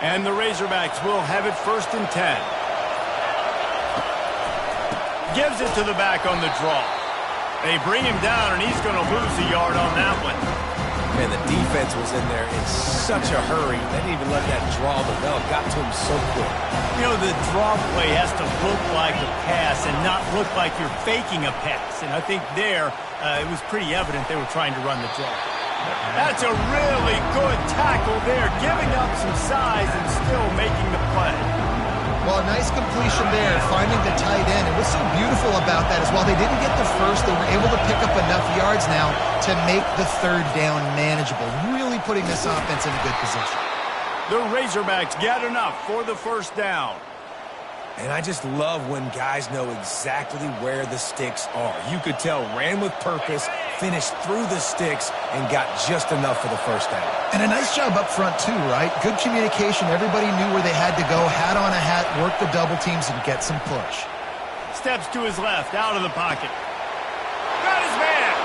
And the Razorbacks will have it 1st and 10. Gives it to the back on the draw. They bring him down, and he's going to lose a yard on that one. Man, the defense was in there in such a hurry. They didn't even let that draw develop. Got to him so quick. You know, the draw play has to look like a pass and not look like you're faking a pass. And I think there, it was pretty evident they were trying to run the draw. That's a really good tackle there, giving up some size and still making the play. Well, a nice completion there, finding the tight end. And what's so beautiful about that is while they didn't get the first, they were able to pick up enough yards now to make the 3rd down manageable, really putting this offense in a good position. The Razorbacks get enough for the 1st down. And I just love when guys know exactly where the sticks are. You could tell ran with purpose, finished through the sticks, and got just enough for the 1st down. And a nice job up front, too, right? Good communication. Everybody knew where they had to go, hat on a hat, work the double teams, and get some push. Steps to his left, out of the pocket. Got his man!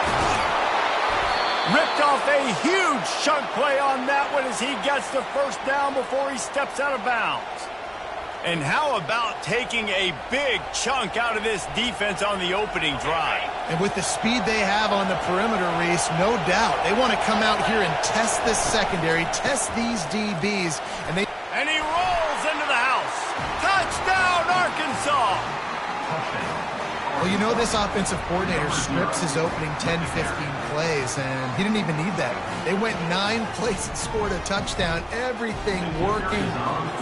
Ripped off a huge chunk play on that one as he gets the 1st down before he steps out of bounds. And how about taking a big chunk out of this defense on the opening drive? And with the speed they have on the perimeter, Reese, no doubt, they want to come out here and test this secondary, test these DBs, and he rolls into the house. Touchdown, Arkansas! Well, you know this offensive coordinator strips his opening 10, 15 plays, and he didn't even need that. They went 9 plays and scored a touchdown, everything working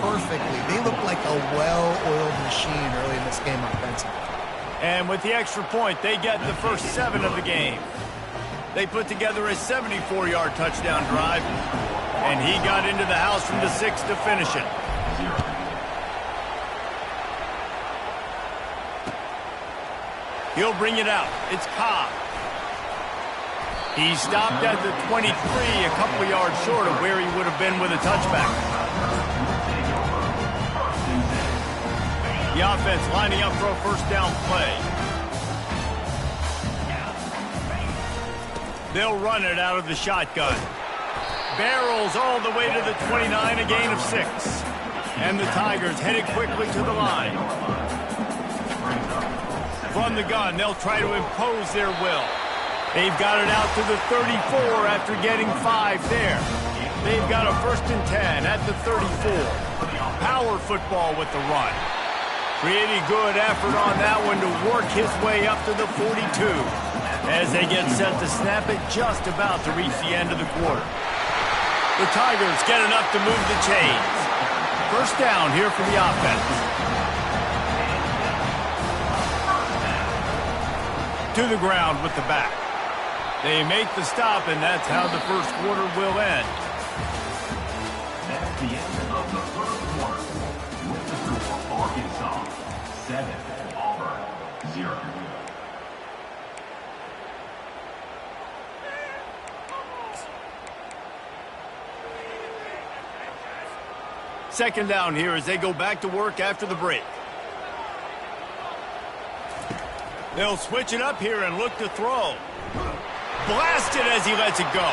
perfectly. They look like a well-oiled machine early in this game offensively. And with the extra point, they get the first 7 of the game. They put together a 74-yard touchdown drive, and he got into the house from the 6 to finish it. He'll bring it out. It's Cobb. He stopped at the 23, a couple yards short of where he would have been with a touchback. The offense lining up for a 1st down play. They'll run it out of the shotgun. Barrels all the way to the 29, a gain of 6. And the Tigers headed quickly to the line. From the gun, they'll try to impose their will. They've got it out to the 34 after getting 5 there. They've got a 1st and 10 at the 34. Power football with the run. Pretty good effort on that one to work his way up to the 42 as they get set to snap it just about to reach the end of the quarter. The Tigers get enough to move the chains. 1st down here for the offense. To the ground with the back. They make the stop, and that's how the 1st quarter will end. That's the end of the 1st quarter. With the score, Arkansas 7, Auburn 0. Second down here as they go back to work after the break. They'll switch it up here and look to throw. Blasted as he lets it go.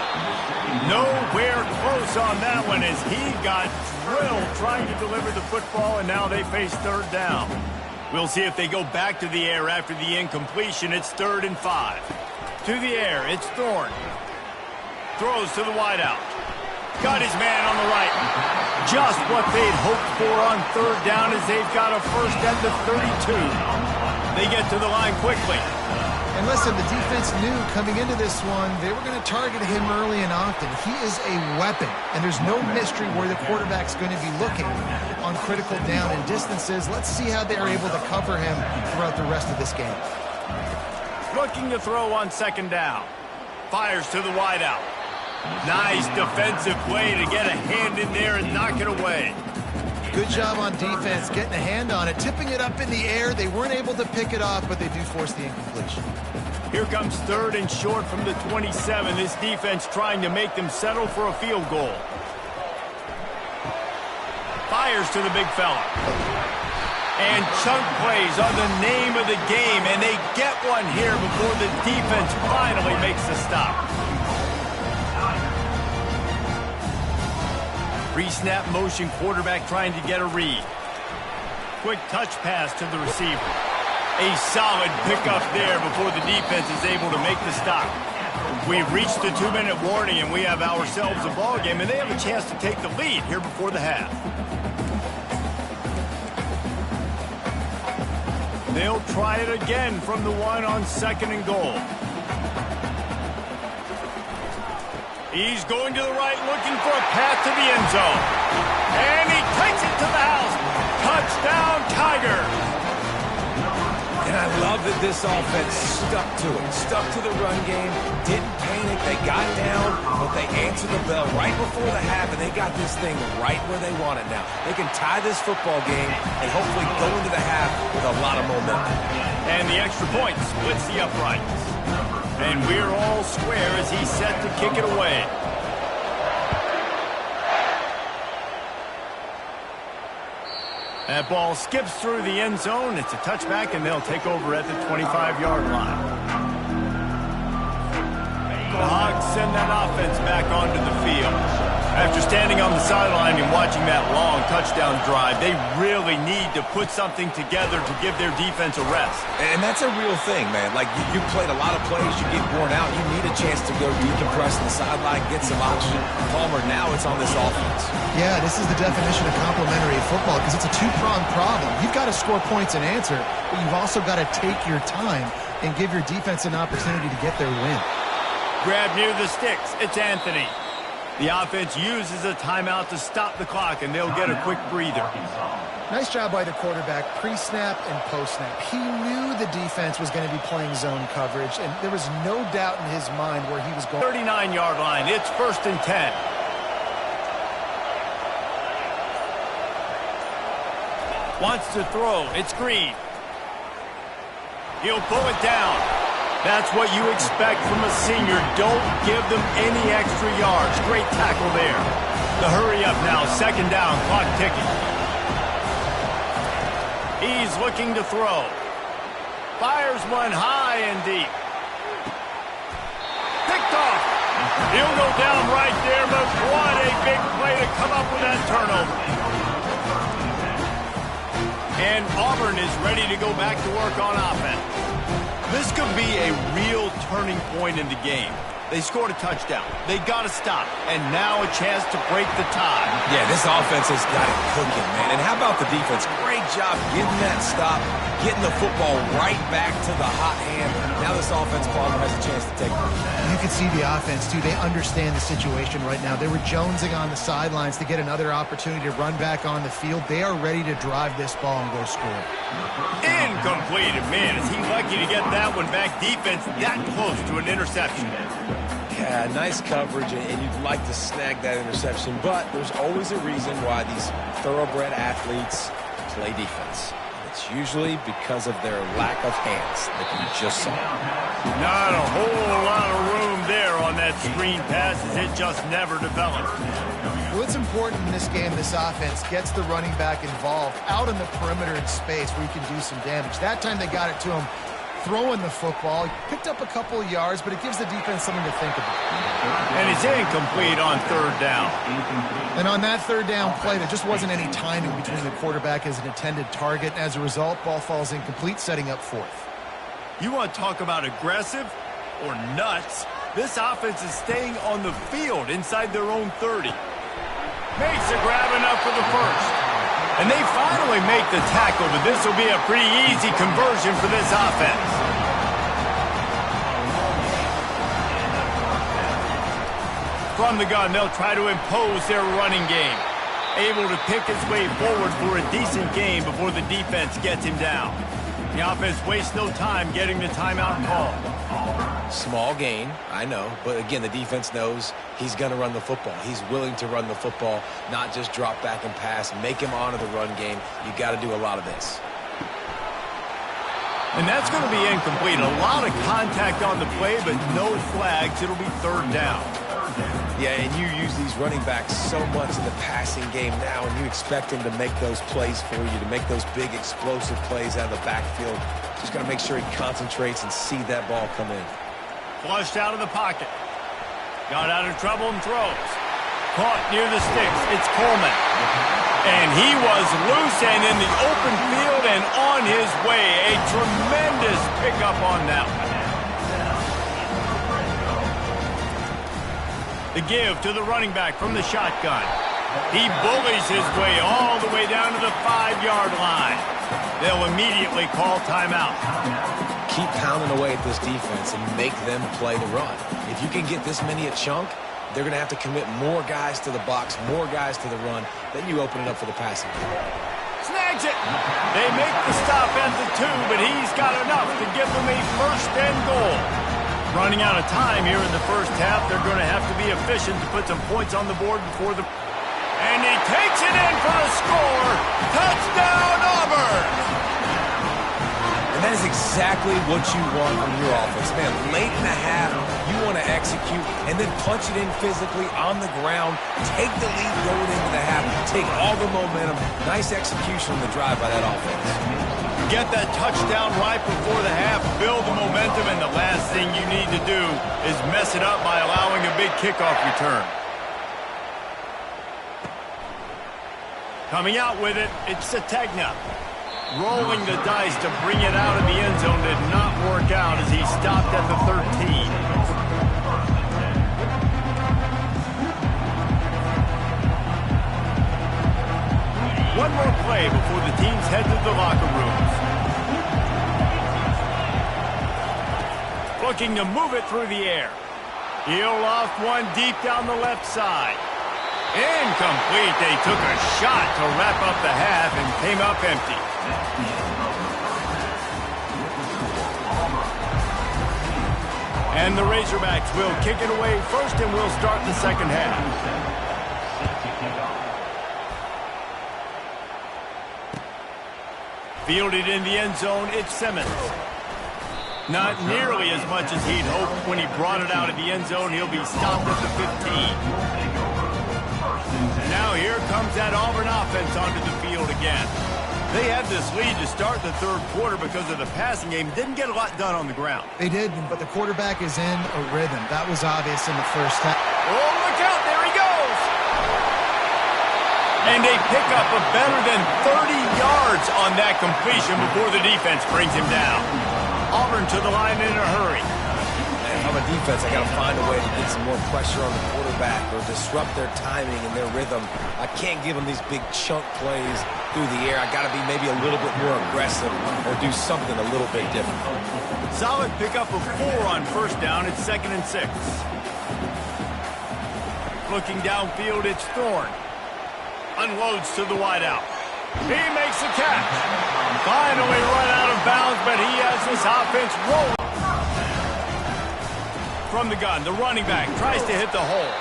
Nowhere close on that one as he got drilled trying to deliver the football, and now they face 3rd down. We'll see if they go back to the air after the incompletion. It's 3rd and 5. To the air, it's Thorne. Throws to the wideout. Got his man on the right. Just what they'd hoped for on 3rd down as they've got a 1st at the 32. They get to the line quickly. And listen, the defense knew coming into this one, they were going to target him early and often. He is a weapon, and there's no mystery where the quarterback's going to be looking on critical down and distances. Let's see how they are able to cover him throughout the rest of this game. Looking to throw on 2nd down. Fires to the wideout. Nice defensive play to get a hand in there and knock it away. Good job on defense, getting a hand on it, tipping it up in the air. They weren't able to pick it off, but they do force the incompletion. Here comes 3rd and short from the 27. This defense trying to make them settle for a field goal. Fires to the big fella. And chunk plays are the name of the game, and they get one here before the defense finally makes the stop. Pre-snap motion quarterback trying to get a read. Quick touch pass to the receiver. A solid pickup there before the defense is able to make the stop. We've reached the 2-minute warning, and we have ourselves a ball game, and they have a chance to take the lead here before the half. They'll try it again from the 1 on 2nd and goal. He's going to the right, looking for a path to the end zone. And he takes it to the house. Touchdown, Tigers. And I love that this offense stuck to it, stuck to the run game, didn't panic, they got down, but they answered the bell right before the half, and they got this thing right where they want it now. They can tie this football game and hopefully go into the half with a lot of momentum. And the extra point splits the uprights. And we're all square as he's set to kick it away. That ball skips through the end zone. It's a touchback, and they'll take over at the 25-yard line. The Hogs send that offense back onto the field. After standing on the sideline and watching that long touchdown drive, they really need to put something together to give their defense a rest. And that's a real thing, man. Like, you played a lot of plays, you get worn out, you need a chance to go decompress on the sideline, get some oxygen. Palmer, now it's on this offense. Yeah, this is the definition of complementary football because it's a two-pronged problem. You've got to score points and answer, but you've also got to take your time and give your defense an opportunity to get their win. Grab near the sticks. It's Anthony. The offense uses a timeout to stop the clock, and they'll get a quick breather. Nice job by the quarterback, pre-snap and post-snap. He knew the defense was going to be playing zone coverage, and there was no doubt in his mind where he was going. 39-yard line. It's 1st and 10. Wants to throw. It's Green. He'll pull it down. That's what you expect from a senior. Don't give them any extra yards. Great tackle there. The hurry up now. 2nd down. Clock ticking. He's looking to throw. Fires one high and deep. Picked off. He'll go down right there, but what a big play to come up with that turnover. And Auburn is ready to go back to work on offense. This could be a real turning point in the game. They scored a touchdown. They got to stop. And now a chance to break the tie. Yeah, this offense has got it cooking, man. And how about the defense? Great job getting that stop, getting the football right back to the hot hand. Now this offense, Palmer, has a chance to take it. You can see the offense, too. They understand the situation right now. They were jonesing on the sidelines to get another opportunity to run back on the field. They are ready to drive this ball and go score. Incomplete. Man, is he lucky to get that one back. Defense that close to an interception. Yeah, nice coverage, and you'd like to snag that interception, but there's always a reason why these thoroughbred athletes play defense. It's usually because of their lack of hands that you just saw. Not a whole lot of room there on that screen pass as it just never developed. Well, it's important in this game, this offense gets the running back involved out in the perimeter in space where you can do some damage. That time they got it to him throwing the football. He picked up a couple of yards, but it gives the defense something to think about. And it's incomplete on 3rd down. And on that 3rd down play, there just wasn't any timing between the quarterback as an intended target. As a result, ball falls incomplete, setting up 4th. You want to talk about aggressive or nuts? This offense is staying on the field inside their own 30. Makes a grab enough for the first. And they finally make the tackle, but this will be a pretty easy conversion for this offense. From the gun, they'll try to impose their running game. Able to pick his way forward for a decent game before the defense gets him down. The offense wastes no time getting the timeout call. Small gain, I know, but again, the defense knows he's going to run the football. He's willing to run the football, not just drop back and pass, make him honor the run game. You got to do a lot of this. And that's going to be incomplete. A lot of contact on the play, but no flags. It'll be 3rd down. Yeah, and you use these running backs so much in the passing game now, and you expect him to make those plays for you, to make those big explosive plays out of the backfield. Just got to make sure he concentrates and see that ball come in. Flushed out of the pocket. Got out of trouble and throws. caught near the sticks. It's Coleman. And he was loose and in the open field and on his way. A tremendous pickup on that one. The give to the running back from the shotgun. He bullies his way all the way down to the 5-yard line. They'll immediately call timeout. Keep pounding away at this defense and make them play the run. If you can get this many a chunk, they're going to have to commit more guys to the box, more guys to the run. Then you open it up for the passing game. Snags it. They make the stop at the 2, but he's got enough to give them a first and goal. Running out of time here in the first half, they're going to have to be efficient to put some points on the board before the... And he takes it in for a score. Touchdown, Auburn! And that is exactly what you want from your offense. Man, late in the half, you want to execute and then punch it in physically on the ground. Take the lead going into the half. Take all the momentum. Nice execution on the drive by that offense. Get that touchdown right before the half, build the momentum, and the last thing you need to do is mess it up by allowing a big kickoff return. Coming out with it, it's Ncca. Rolling the dice to bring it out of the end zone did not work out as he stopped at the 13. One more play before the teams head to the locker rooms. Looking to move it through the air. He'll loft one deep down the left side. Incomplete. They took a shot to wrap up the half and came up empty. And the Razorbacks will kick it away first, and we'll start the second half. Fielded in the end zone, it's Simmons. Not nearly as much as he'd hoped when he brought it out of the end zone. He'll be stopped at the 15. Now here comes that Auburn offense onto the field again. They had this lead to start the third quarter because of the passing game. Didn't get a lot done on the ground. They did, but the quarterback is in a rhythm. That was obvious in the first half. Oh, look out. There he goes. And a pickup of better than 30 yards on that completion before the defense brings him down. Auburn to the line in a hurry. And from a defense, I got to find a way to get some more pressure on the quarterback or disrupt their timing and their rhythm. I can't give them these big chunk plays through the air. I got to be maybe a little bit more aggressive or do something a little bit different. Solid pickup of 4 on first down. It's 2nd and 6. Looking downfield, it's Thorne. Unloads to the wideout. He makes the catch. Finally run out of bounds, but he has this offense rolling. From the gun, the running back tries to hit the hole.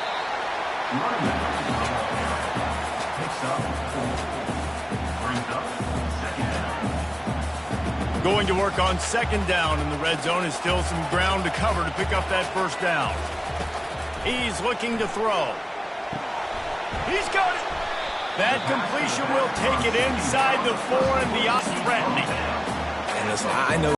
Going to work on 2nd down in the red zone, and still some ground to cover to pick up that first down. He's looking to throw. He's got it. That completion will take it inside the 4, and the odds threatening. And listen, I know